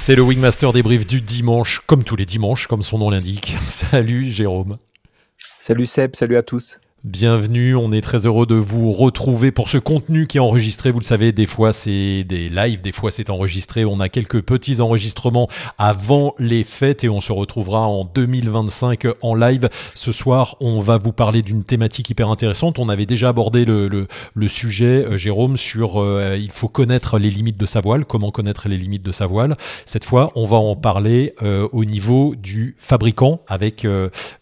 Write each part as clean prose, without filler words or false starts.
C'est le Wingmaster débrief du dimanche, comme tous les dimanches, comme son nom l'indique. Salut Jérôme. Salut Seb, salut à tous. Bienvenue, on est très heureux de vous retrouver pour ce contenu qui est enregistré. Vous le savez, des fois c'est des lives, des fois c'est enregistré. On a quelques petits enregistrements avant les fêtes et on se retrouvera en 2025 en live. Ce soir, on va vous parler d'une thématique hyper intéressante. On avait déjà abordé le sujet, Jérôme, sur il faut connaître les limites de sa voile, comment connaître les limites de sa voile. Cette fois, on va en parler au niveau du fabricant avec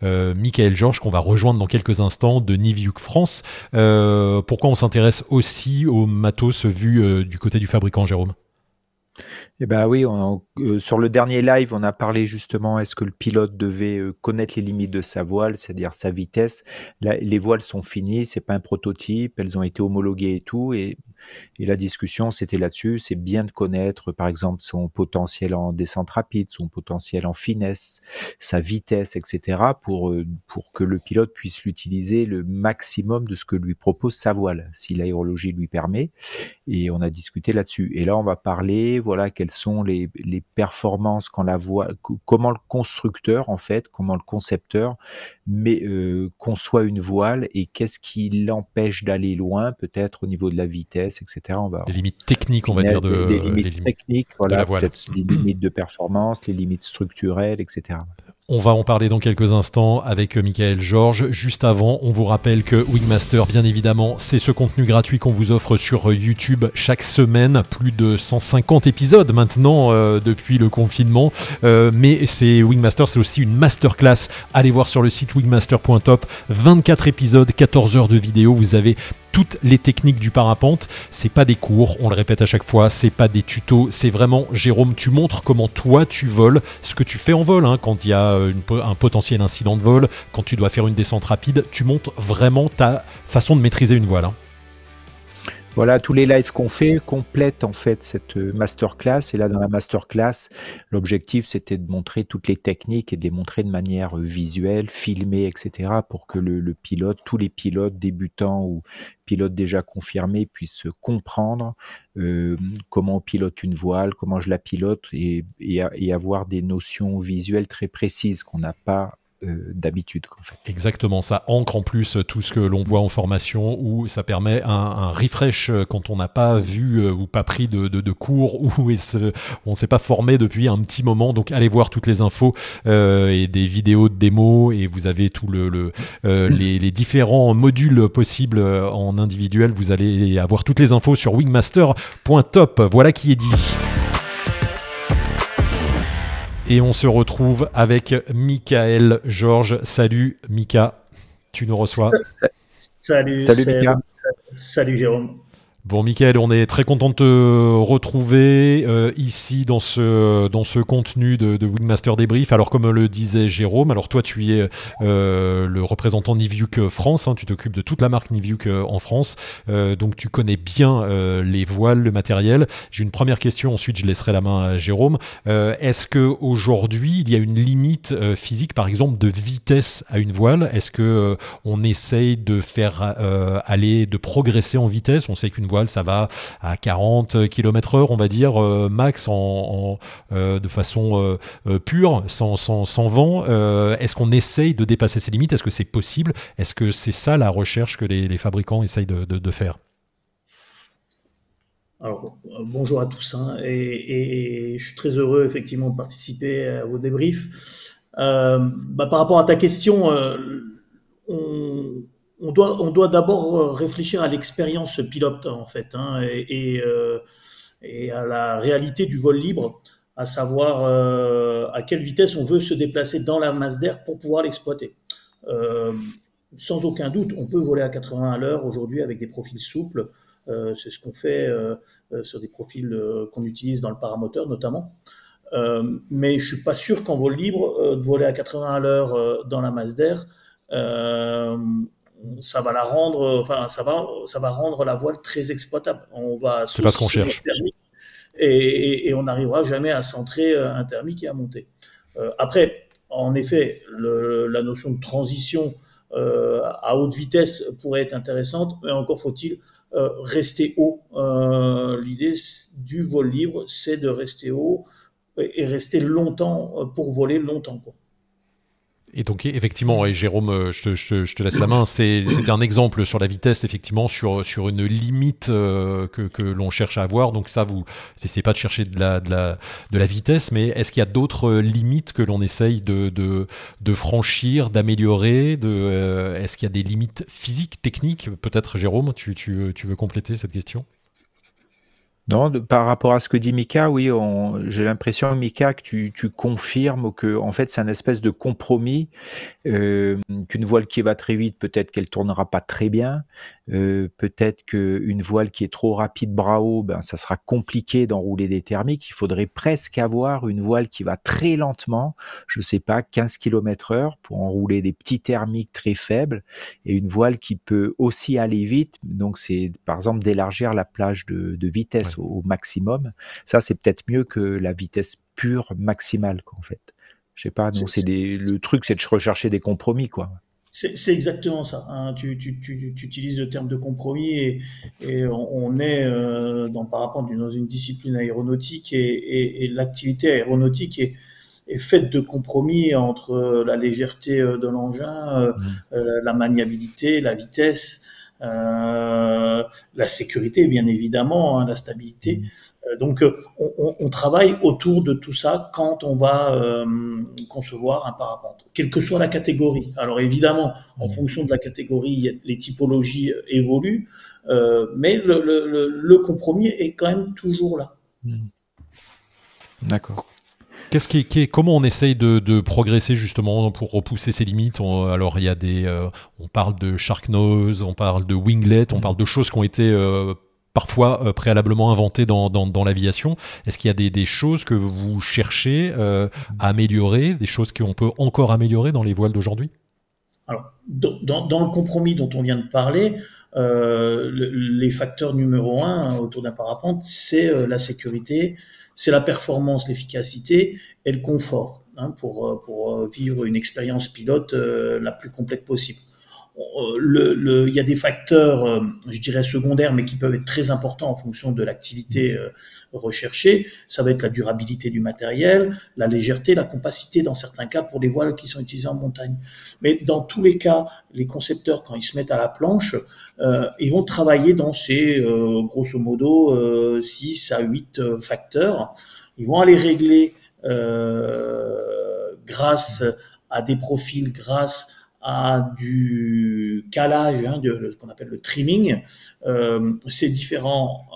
Michael Georges qu'on va rejoindre dans quelques instants de Nivuk France. Pourquoi on s'intéresse aussi au matos vu du côté du fabricant, Jérôme? Eh ben oui, sur le dernier live, on a parlé justement, est-ce que le pilote devait connaître les limites de sa voile, c'est-à-dire sa vitesse. Là, les voiles sont finies, c'est pas un prototype, elles ont été homologuées et tout, et la discussion, c'était là-dessus. C'est bien de connaître, par exemple, son potentiel en descente rapide, son potentiel en finesse, sa vitesse, etc., pour que le pilote puisse l'utiliser le maximum de ce que lui propose sa voile, si l'aérologie lui permet. Et on a discuté là-dessus. Et là, on va parler, voilà, quelles sont les performances quand la voile, comment le constructeur, en fait, comment le concepteur conçoit une voile et qu'est-ce qui l'empêche d'aller loin, peut-être au niveau de la vitesse, etc. On va Les limites techniques, on va dire, finesse, les limites techniques, de la voilà, voile. peut-être des limites de performance, les limites structurelles, etc. On va en parler dans quelques instants avec Michael Georges. Juste avant, on vous rappelle que Wingmaster, bien évidemment, c'est ce contenu gratuit qu'on vous offre sur YouTube chaque semaine. Plus de 150 épisodes maintenant depuis le confinement. Mais c'est Wingmaster, c'est aussi une masterclass. Allez voir sur le site wingmaster.top. 24 épisodes, 14 heures de vidéo. Vous avez toutes les techniques du parapente. C'est pas des cours, on le répète à chaque fois, c'est pas des tutos, c'est vraiment, Jérôme, tu montres comment toi tu voles, ce que tu fais en vol, hein, quand il y a un potentiel incident de vol, quand tu dois faire une descente rapide, tu montres vraiment ta façon de maîtriser une voile. Voilà, tous les lives qu'on fait complètent en fait cette masterclass. Et là, dans la masterclass, l'objectif, c'était de montrer toutes les techniques et de les montrer de manière visuelle, filmée, etc., pour que le pilote, tous les pilotes débutants ou pilotes déjà confirmés puissent comprendre comment on pilote une voile, comment je la pilote et avoir des notions visuelles très précises qu'on n'a pas d'habitude, en fait. Exactement, ça ancre en plus tout ce que l'on voit en formation ou ça permet un refresh quand on n'a pas vu ou pas pris de cours ou on ne s'est pas formé depuis un petit moment. Donc allez voir toutes les infos et des vidéos de démo et vous avez tout les différents modules possibles en individuel. Vous allez avoir toutes les infos sur wingmaster.top. Voilà qui est dit. Et on se retrouve avec Michael Georges. Salut Mika, tu nous reçois. Salut Mika. Salut Jérôme. Bon Michael, on est très content de te retrouver ici dans ce contenu de Wingmaster Débrief. Alors comme le disait Jérôme, alors toi tu es le représentant Nivuk France, hein, tu t'occupes de toute la marque Nivuk en France, donc tu connais bien les voiles, le matériel. J'ai une première question, ensuite je laisserai la main à Jérôme. Est-ce qu'aujourd'hui il y a une limite physique, par exemple de vitesse à une voile? Est-ce que on essaye de faire de progresser en vitesse? On sait qu'une voile, ça va à 40 km/h, on va dire, max, de façon pure, sans vent. Est-ce qu'on essaye de dépasser ces limites? Est-ce que c'est possible? Est-ce que c'est ça la recherche que les fabricants essayent de faire? Alors, bonjour à tous, hein, et je suis très heureux effectivement de participer à vos débriefs. Par rapport à ta question, on doit d'abord réfléchir à l'expérience pilote en fait, hein, et à la réalité du vol libre, à savoir à quelle vitesse on veut se déplacer dans la masse d'air pour pouvoir l'exploiter. Euh, Sans aucun doute, on peut voler à 80 à l'heure aujourd'hui avec des profils souples. C'est ce qu'on fait sur des profils qu'on utilise dans le paramoteur notamment. Mais je suis pas sûr qu'en vol libre, de voler à 80 à l'heure dans la masse d'air, ça va la rendre, enfin ça va rendre la voile très exploitable. On va C'est pas ce qu'on cherche. et on n'arrivera jamais à centrer un thermique et à monter. Après, en effet, la notion de transition à haute vitesse pourrait être intéressante, mais encore faut-il rester haut. L'idée du vol libre, c'est de rester haut et rester longtemps pour voler longtemps, quoi. Et donc effectivement, et Jérôme, je te laisse la main. C'était un exemple sur la vitesse, effectivement, sur une limite que l'on cherche à avoir. Donc ça, vous n'essayez pas de chercher de la vitesse, mais est-ce qu'il y a d'autres limites que l'on essaye de franchir, d'améliorer est-ce qu'il y a des limites physiques, techniques? Peut-être Jérôme, tu veux compléter cette question? Non, par rapport à ce que dit Mika, oui, j'ai l'impression, Mika, que tu confirmes que en fait, c'est un espèce de compromis, qu'une voile qui va très vite, peut-être qu'elle tournera pas très bien, peut-être qu'une voile qui est trop rapide bras haut, ben, ça sera compliqué d'enrouler des thermiques. Il faudrait presque avoir une voile qui va très lentement, je sais pas, 15 km/h pour enrouler des petits thermiques très faibles, et une voile qui peut aussi aller vite. Donc, c'est par exemple d'élargir la plage de vitesse Ouais. au maximum. Ça, c'est peut-être mieux que la vitesse pure maximale, quoi, en fait. Je sais pas, non, C'est le truc, c'est de rechercher des compromis, quoi. c'est exactement ça, hein. Tu utilises le terme de compromis et on est par rapport dans une discipline aéronautique et l'activité aéronautique est faite de compromis entre la légèreté de l'engin, Mm. la maniabilité, la vitesse, la sécurité bien évidemment, hein, la stabilité. Mm. Donc on travaille autour de tout ça quand on va concevoir un parapente, quelle que soit la catégorie. Alors évidemment, en Mm. fonction de la catégorie, les typologies évoluent, mais le compromis est quand même toujours là. Mm. D'accord. Comment on essaye de progresser justement pour repousser ces limites? Alors il y a on parle de shark nose, on parle de winglet, on Mm. parle de choses qui ont été parfois préalablement inventées dans l'aviation. Est-ce qu'il y a des choses que vous cherchez à améliorer, des choses qu'on peut encore améliorer dans les voiles d'aujourd'hui? Alors, dans le compromis dont on vient de parler, les facteurs numéro un, hein, autour d'un parapente, c'est la sécurité, c'est la performance, l'efficacité et le confort, hein, pour vivre une expérience pilote la plus complète possible. Il y a des facteurs, je dirais secondaires, mais qui peuvent être très importants en fonction de l'activité recherchée. Ça va être la durabilité du matériel, la légèreté, la compacité dans certains cas pour les voiles qui sont utilisées en montagne. Mais dans tous les cas, les concepteurs, quand ils se mettent à la planche, ils vont travailler dans ces, grosso modo, 6 à 8 facteurs. Ils vont aller régler grâce à des profils, grâce à du calage, hein, de ce qu'on appelle le trimming, ces différents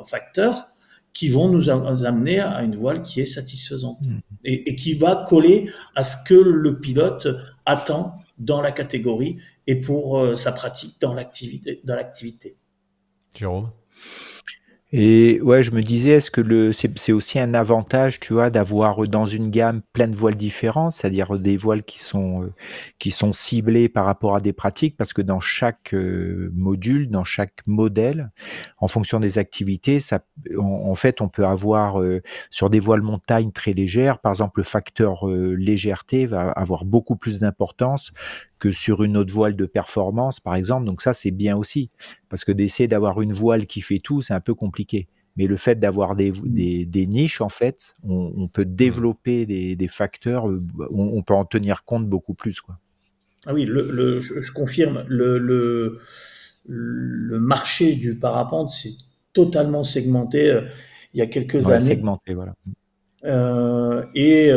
facteurs qui vont nous amener à une voile qui est satisfaisante Mm. et qui va coller à ce que le pilote attend dans la catégorie et pour sa pratique dans l'activité. Jérôme? Et ouais, je me disais, est-ce que c'est aussi un avantage, tu vois, d'avoir dans une gamme plein de voiles différentes, c'est-à-dire des voiles qui sont ciblées par rapport à des pratiques, parce que dans chaque module, dans chaque modèle, en fonction des activités, en fait, on peut avoir sur des voiles montagne très légères, par exemple, le facteur légèreté va avoir beaucoup plus d'importance que sur une autre voile de performance, par exemple. Donc ça, c'est bien aussi. Parce que d'essayer d'avoir une voile qui fait tout, c'est un peu compliqué. Mais le fait d'avoir des niches, en fait, on peut développer des facteurs, on peut en tenir compte beaucoup plus, quoi. Ah oui, je confirme, le marché du parapente s'est totalement segmenté il y a quelques Ouais, années. segmenté, voilà. Et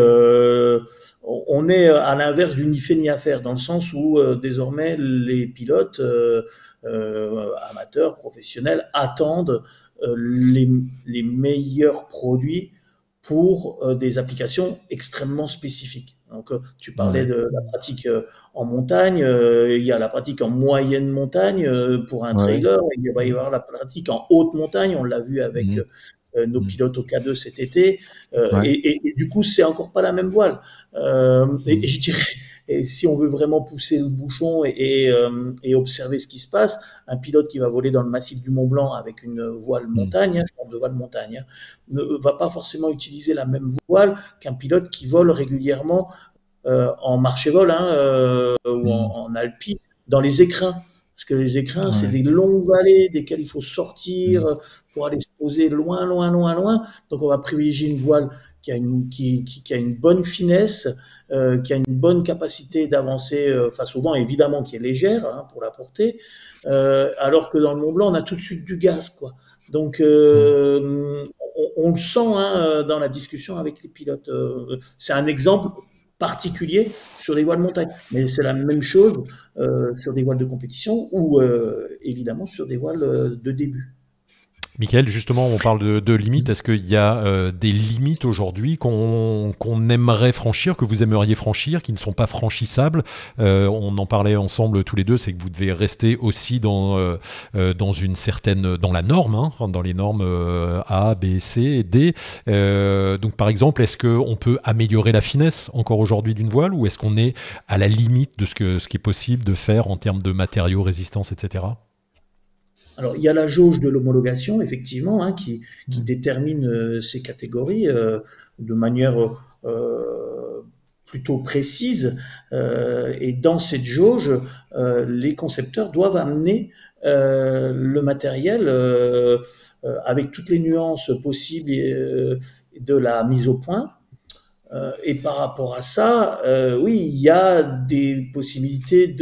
on est à l'inverse du ni fait ni à faire, dans le sens où désormais les pilotes amateurs, professionnels, attendent les meilleurs produits pour des applications extrêmement spécifiques. Donc, tu parlais Ouais. de la pratique en montagne, il y a la pratique en moyenne montagne pour un Ouais. trailer, il va y avoir la pratique en haute montagne, on l'a vu avec Mhm. nos Mhm. pilotes au K2 cet été, Ouais. et du coup, c'est encore pas la même voile. Et Mhm. je dirais, et si on veut vraiment pousser le bouchon et observer ce qui se passe, un pilote qui va voler dans le massif du Mont Blanc avec une voile Mhm. montagne, hein, je parle de voile montagne, hein, ne va pas forcément utiliser la même voile qu'un pilote qui vole régulièrement en marché-vol, hein, ou Mhm. en alpi, dans les écrins. Parce que les écrins, c'est Ouais. des longues vallées desquelles il faut sortir Mhm. pour aller se poser loin, loin, loin, loin. Donc on va privilégier une voile qui a une bonne finesse, qui a une bonne capacité d'avancer face au vent, évidemment qui est légère hein, pour la porter, alors que dans le Mont Blanc, on a tout de suite du gaz, quoi. Donc, on le sent hein, dans la discussion avec les pilotes. C'est un exemple particulier sur les voiles de montagne, mais c'est la même chose sur des voiles de compétition ou évidemment sur des voiles de début. Michael, justement, on parle de limites. Est-ce qu'il y a des limites aujourd'hui qu'on aimerait franchir, que vous aimeriez franchir, qui ne sont pas franchissables? On en parlait ensemble tous les deux, c'est que vous devez rester aussi dans une certaine, dans la norme, hein, dans les normes A, B, C et D. Donc, par exemple, est-ce qu'on peut améliorer la finesse encore aujourd'hui d'une voile, ou est-ce qu'on est à la limite de ce qui est possible de faire en termes de matériaux, résistance, etc.? Alors, il y a la jauge de l'homologation, effectivement, hein, qui détermine ces catégories de manière plutôt précise. Et dans cette jauge, les concepteurs doivent amener le matériel avec toutes les nuances possibles de la mise au point. Et par rapport à ça, oui, il y a des possibilités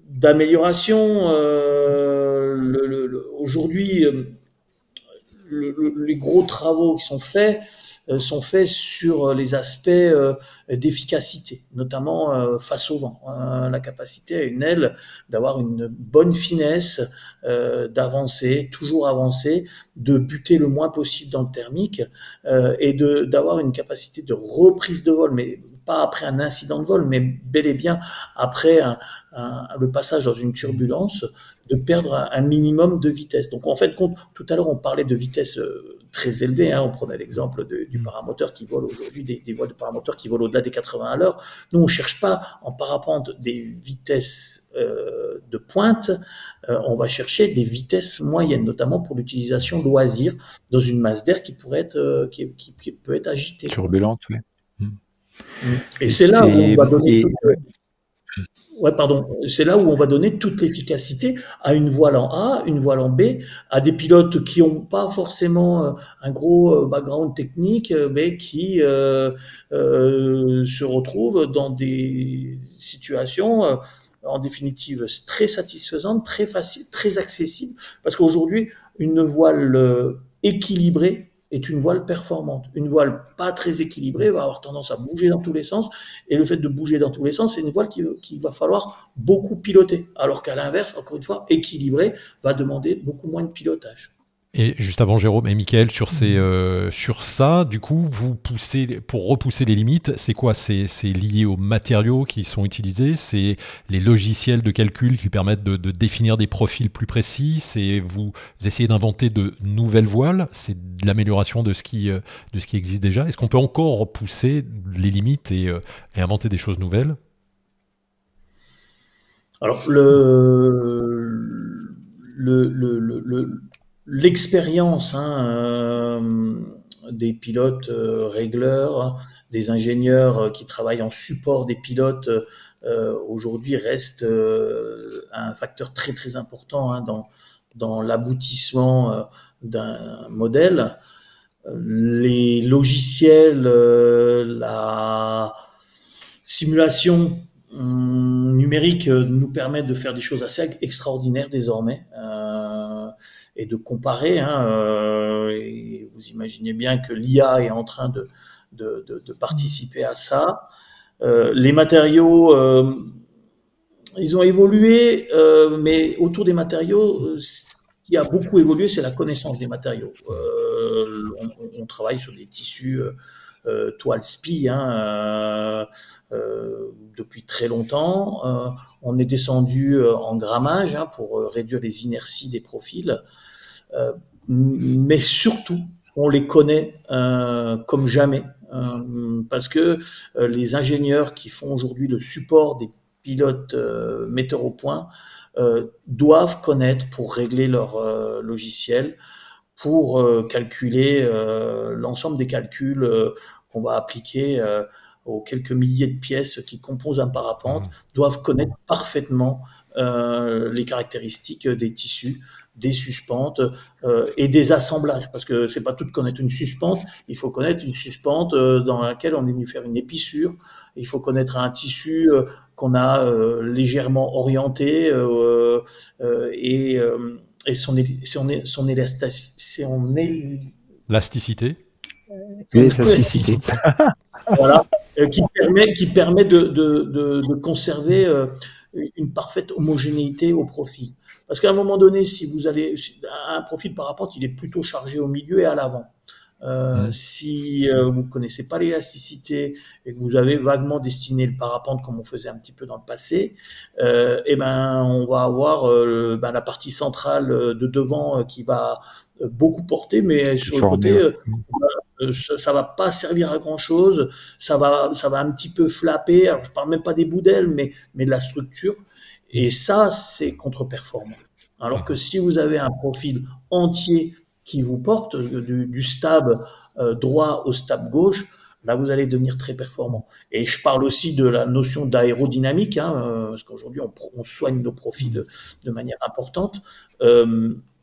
d'amélioration. Aujourd'hui, les gros travaux qui sont faits sur les aspects d'efficacité, notamment face au vent. La capacité à une aile d'avoir une bonne finesse, d'avancer, toujours avancer, de buter le moins possible dans le thermique et d'avoir une capacité de reprise de vol, mais pas après un incident de vol, mais bel et bien après le passage dans une turbulence, de perdre un minimum de vitesse. Donc en fait, tout à l'heure on parlait de vitesse très élevée, hein, on prenait l'exemple du paramoteur qui vole aujourd'hui, des voiles de paramoteur qui volent au-delà des 80 à l'heure. Nous on cherche pas en parapente des vitesses de pointe, on va chercher des vitesses moyennes, notamment pour l'utilisation loisir dans une masse d'air qui pourrait être qui peut être agitée. Turbulente, oui. Et c'est là où on va donner c'est là où on va donner toute l'efficacité à une voile en A, une voile en B, à des pilotes qui n'ont pas forcément un gros background technique, mais qui se retrouvent dans des situations, en définitive, très satisfaisantes, très faciles, très accessibles, parce qu'aujourd'hui, une voile équilibrée est une voile performante. Une voile pas très équilibrée va avoir tendance à bouger dans tous les sens, et le fait de bouger dans tous les sens, c'est une voile qu'il va falloir beaucoup piloter, alors qu'à l'inverse, encore une fois, équilibrée va demander beaucoup moins de pilotage. Et juste avant Jérôme et Mickaël, sur ça, du coup, vous poussez, pour repousser les limites, c'est quoi? C'est lié aux matériaux qui sont utilisés, c'est les logiciels de calcul qui permettent de définir des profils plus précis, c'est vous essayez d'inventer de nouvelles voiles, c'est de l'amélioration de ce qui existe déjà. Est-ce qu'on peut encore repousser les limites et inventer des choses nouvelles? Alors, l'expérience des pilotes régleurs, des ingénieurs qui travaillent en support des pilotes, aujourd'hui reste un facteur très très important dans l'aboutissement d'un modèle. Les logiciels, la simulation numérique nous permet de faire des choses assez extraordinaires désormais et de comparer. Et vous imaginez bien que l'IA est en train de participer à ça. Les matériaux, ils ont évolué, mais autour des matériaux, ce qui a beaucoup évolué, c'est la connaissance des matériaux. On travaille sur des tissus toile SPI depuis très longtemps. On est descendu en grammage pour réduire les inerties des profils. Mais surtout, on les connaît comme jamais. Parce que les ingénieurs qui font aujourd'hui le support des pilotes metteurs au point doivent connaître pour régler leur logiciel, pour calculer l'ensemble des calculs qu'on va appliquer aux quelques milliers de pièces qui composent un parapente, doivent connaître parfaitement les caractéristiques des tissus, des suspentes et des assemblages, parce que c'est pas tout de connaître une suspente, il faut connaître une suspente dans laquelle on est venu faire une épissure, il faut connaître un tissu qu'on a légèrement orienté et son L'élasticité. L'élasticité. Voilà, qui permet de conserver une parfaite homogénéité au profil. Parce qu'à un moment donné, si vous allez un profil parapente, il est plutôt chargé au milieu et à l'avant. Si vous connaissez pas l'élasticité et que vous avez vaguement destiné le parapente comme on faisait un petit peu dans le passé, et ben on va avoir la partie centrale de devant qui va beaucoup porter, mais sur le côté ça va pas servir à grand chose. Ça va un petit peu flapper. Alors je parle même pas des bouts d'ailes, mais de la structure. Et ça, c'est contre-performant. Alors que si vous avez un profil entier qui vous porte du stab droit au stab gauche, là vous allez devenir très performant. Et je parle aussi de la notion d'aérodynamique, parce qu'aujourd'hui on soigne nos profils de manière importante.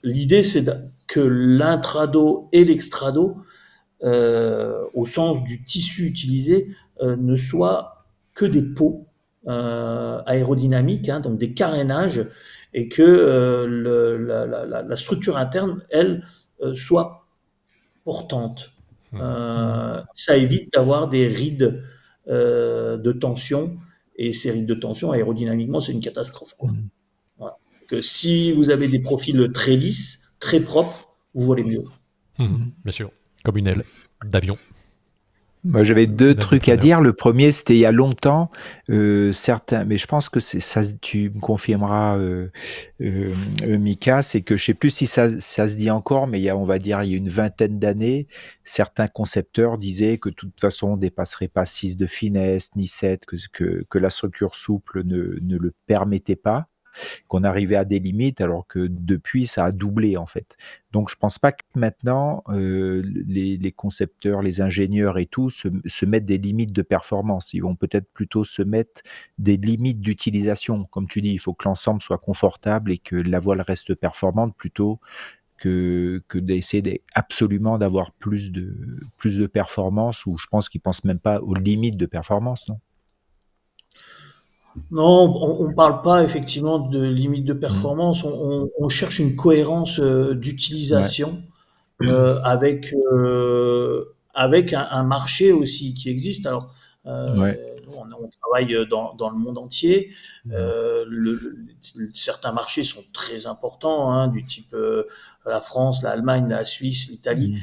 L'idée c'est que l'intrado et l'extrado, au sens du tissu utilisé, ne soient que des peaux aérodynamiques, donc des carénages, et que la structure interne, elle, soit portante. Ça évite d'avoir des rides de tension, et ces rides de tension, aérodynamiquement, c'est une catastrophe, quoi. Voilà. Que si vous avez des profils très lisses, très propres, vous volez mieux. Bien sûr, comme une aile d'avion. Moi, j'avais deux trucs à dire. Le premier, c'était il y a longtemps, certains, mais je pense que ça, tu me confirmeras, Mika, c'est que je sais plus si ça se dit encore, mais on va dire, il y a une vingtaine d'années, certains concepteurs disaient que de toute façon, on dépasserait pas 6 de finesse, ni 7, que la structure souple ne le permettait pas, qu'on arrivait à des limites, alors que depuis, ça a doublé, en fait. Donc, je pense pas que maintenant, les concepteurs, les ingénieurs et tout, se mettent des limites de performance. Ils vont peut-être plutôt se mettre des limites d'utilisation. Comme tu dis, il faut que l'ensemble soit confortable et que la voile reste performante plutôt que d'essayer absolument d'avoir plus de performance, ou je pense qu'ils pensent même pas aux limites de performance, non? Non, on ne parle pas effectivement de limite de performance. On cherche une cohérence d'utilisation avec un marché aussi qui existe. Alors, on travaille dans le monde entier. Certains marchés sont très importants, du type la France, l'Allemagne, la Suisse, l'Italie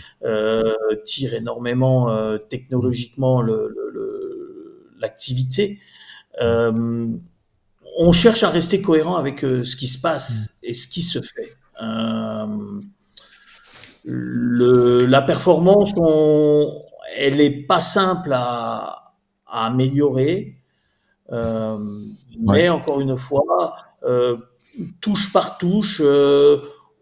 tirent énormément technologiquement l'activité. On cherche à rester cohérent avec ce qui se passe et ce qui se fait. La performance, elle est pas simple à améliorer, mais encore une fois, touche par touche,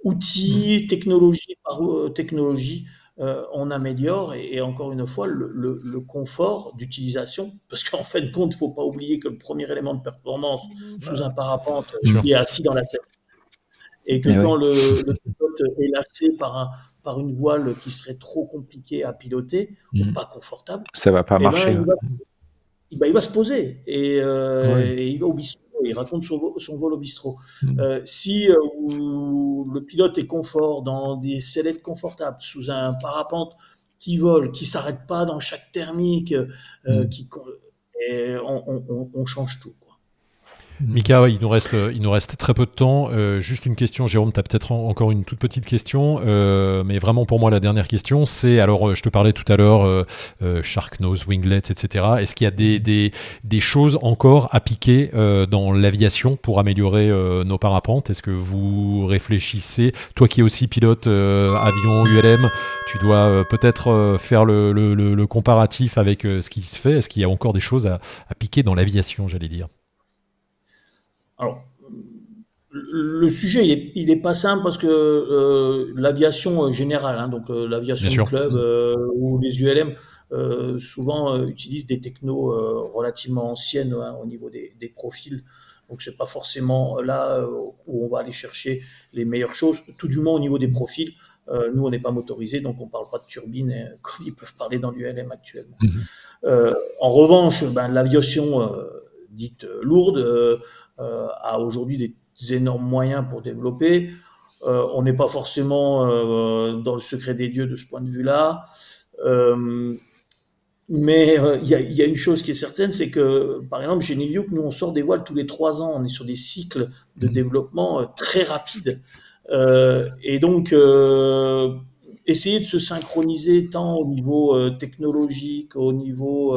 outil, technologie par technologie, on améliore et encore une fois le confort d'utilisation, parce qu'en fin de compte, il ne faut pas oublier que le premier élément de performance sous un parapente, il est assis dans la selle. Et que quand le pilote est lassé par une voile qui serait trop compliquée à piloter, ou pas confortable, ça va pas marcher. Il va se poser et il va au bistrot, il raconte son vol au bistrot. Si le pilote est confort dans des sellettes confortables, sous un parapente qui vole, qui s'arrête pas dans chaque thermique, on change tout. Mika, il nous reste très peu de temps. Juste une question, Jérôme, tu as peut-être encore une toute petite question, mais vraiment pour moi la dernière question, c'est, alors je te parlais tout à l'heure, shark nose, winglets, etc. Est-ce qu'il y a des choses encore à piquer dans l'aviation pour améliorer nos parapentes? Est-ce que vous réfléchissez, toi qui es aussi pilote avion ULM, tu dois peut-être faire le comparatif avec ce qui se fait. Est-ce qu'il y a encore des choses à piquer dans l'aviation, j'allais dire? Alors, le sujet, il est pas simple parce que l'aviation générale, donc l'aviation club ou les ULM, souvent utilisent des technos relativement anciennes au niveau des profils Donc c'est pas forcément là où on va aller chercher les meilleures choses, tout du moins au niveau des profils. Nous, on n'est pas motorisé, donc on parle pas de turbine comme ils peuvent parler dans l'ULM actuellement. En revanche, l'aviation dite lourde a aujourd'hui des énormes moyens pour développer. On n'est pas forcément dans le secret des dieux de ce point de vue-là. Mais il y a une chose qui est certaine, c'est que, par exemple, chez Niliouk, nous, on sort des voiles tous les 3 ans. On est sur des cycles de développement très rapides. Et donc, essayer de se synchroniser tant au niveau technologique, au niveau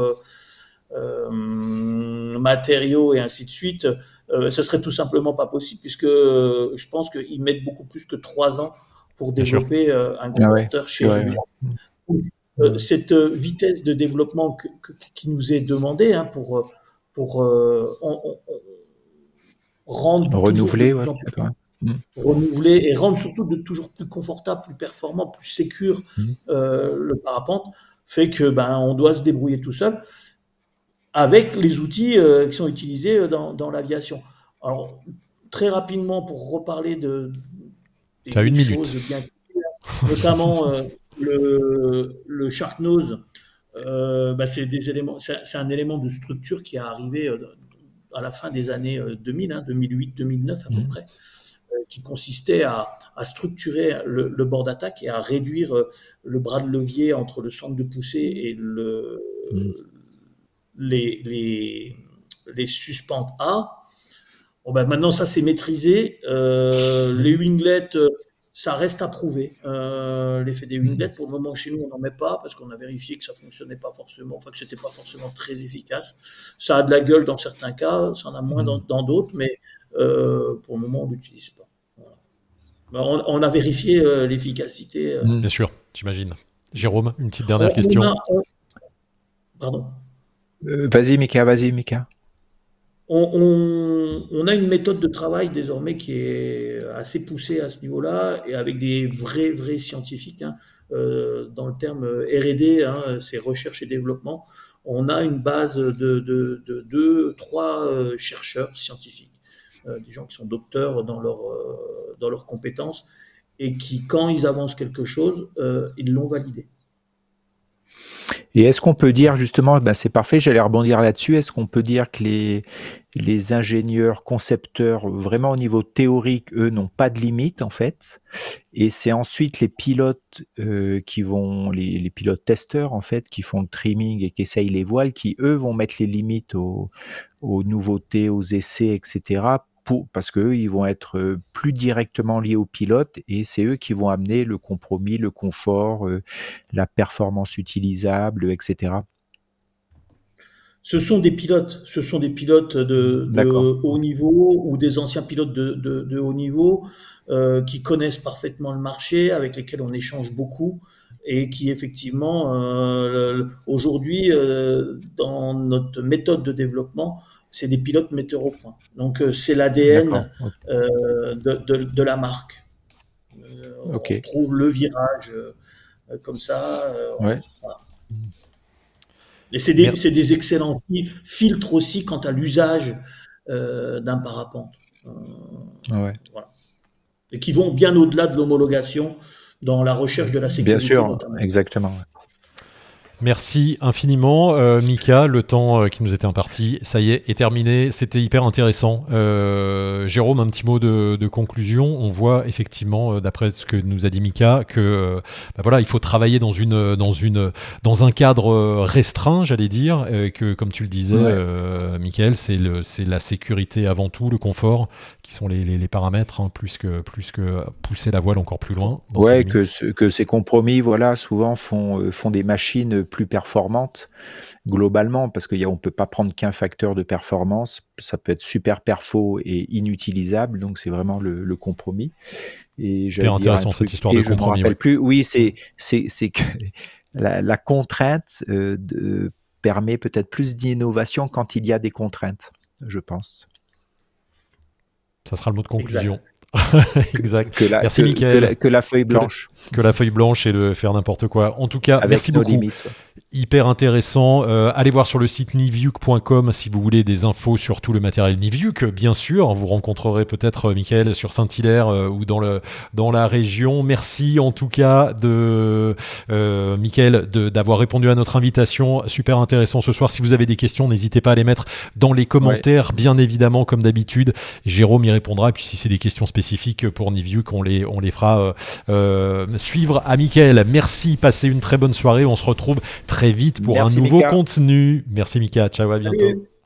matériaux et ainsi de suite, ça serait tout simplement pas possible, puisque je pense qu'ils mettent beaucoup plus que 3 ans pour développer un converteur chez Airbus. Cette vitesse de développement qui nous est demandée pour rendre renouveler, renouveler et rendre surtout de toujours plus confortable, plus performant, plus sécure le parapente, fait que on doit se débrouiller tout seul avec les outils qui sont utilisés dans l'aviation. Alors très rapidement, pour reparler des choses bien claires, notamment le Shark Nose, c'est un élément de structure qui est arrivé à la fin des années 2000, 2008-2009 à peu près, qui consistait à structurer le bord d'attaque et à réduire le bras de levier entre le centre de poussée et les suspentes A. Maintenant, ça c'est maîtrisé. Les winglets, ça reste à prouver. L'effet des winglets, pour le moment, chez nous, on n'en met pas parce qu'on a vérifié que ça fonctionnait pas forcément, enfin que c'était pas forcément très efficace. Ça a de la gueule dans certains cas, ça en a moins dans d'autres, mais pour le moment, on l'utilise pas. Voilà. On a vérifié l'efficacité. Bien sûr, j'imagine. Jérôme, une petite dernière question. Pardon. Vas-y, Mika. On a une méthode de travail désormais qui est assez poussée à ce niveau-là et avec des vrais scientifiques. Dans le terme R&D, c'est recherche et développement. On a une base de 2-3 chercheurs scientifiques, des gens qui sont docteurs dans leurs compétences et qui, quand ils avancent quelque chose, ils l'ont validé. Et est-ce qu'on peut dire justement, c'est parfait, j'allais rebondir là-dessus, est-ce qu'on peut dire que les ingénieurs, concepteurs, vraiment au niveau théorique, eux, n'ont pas de limite en fait, et c'est ensuite les pilotes les pilotes testeurs en fait, qui font le trimming et qui essayent les voiles, qui eux vont mettre les limites aux nouveautés, aux essais, etc., parce qu'eux, ils vont être plus directement liés aux pilotes et c'est eux qui vont amener le compromis, le confort, la performance utilisable, etc. Ce sont des pilotes de haut niveau ou des anciens pilotes de haut niveau qui connaissent parfaitement le marché, avec lesquels on échange beaucoup et qui effectivement aujourd'hui dans notre méthode de développement, c'est des pilotes metteurs au point. Donc c'est l'ADN de la marque. On retrouve le virage comme ça. Voilà. Et c'est des excellents filtres aussi quant à l'usage d'un parapente. Voilà. Et qui vont bien au-delà de l'homologation dans la recherche de la sécurité. Bien sûr, notamment. Exactement. Merci infiniment, Mika. Le temps qui nous était imparti, ça y est terminé. C'était hyper intéressant. Jérôme, un petit mot de conclusion. On voit effectivement, d'après ce que nous a dit Mika, que il faut travailler dans un cadre restreint, j'allais dire, que comme tu le disais, Mickaël, c'est la sécurité avant tout, le confort, qui sont les paramètres, plus que pousser la voile encore plus loin. Ouais, que ces compromis, souvent font des machines plus performantes globalement, parce qu'on ne peut pas prendre qu'un facteur de performance, ça peut être super perfo et inutilisable, donc c'est vraiment le compromis. Et c'est intéressant cette histoire de compromis. Oui, c'est que la contrainte permet peut-être plus d'innovation quand il y a des contraintes, je pense. Ça sera le mot de conclusion. Exact. Merci Mickaël. Que la feuille blanche. Que la feuille blanche et de faire n'importe quoi. En tout cas, avec merci nos beaucoup. Limites. hyper intéressant. Allez voir sur le site niviuk.com si vous voulez des infos sur tout le matériel Niviuk, bien sûr. Vous rencontrerez peut-être Mickaël sur Saint-Hilaire ou dans la région. Merci en tout cas Mickaël d'avoir répondu à notre invitation. Super intéressant ce soir. Si vous avez des questions, n'hésitez pas à les mettre dans les commentaires, bien évidemment, comme d'habitude. Jérôme y répondra. Et puis si c'est des questions spécifiques pour Niviuk, on les fera suivre à Mickaël. Merci, passez une très bonne soirée. On se retrouve très vite pour un nouveau contenu. Merci Mika, ciao, à bientôt. Salut.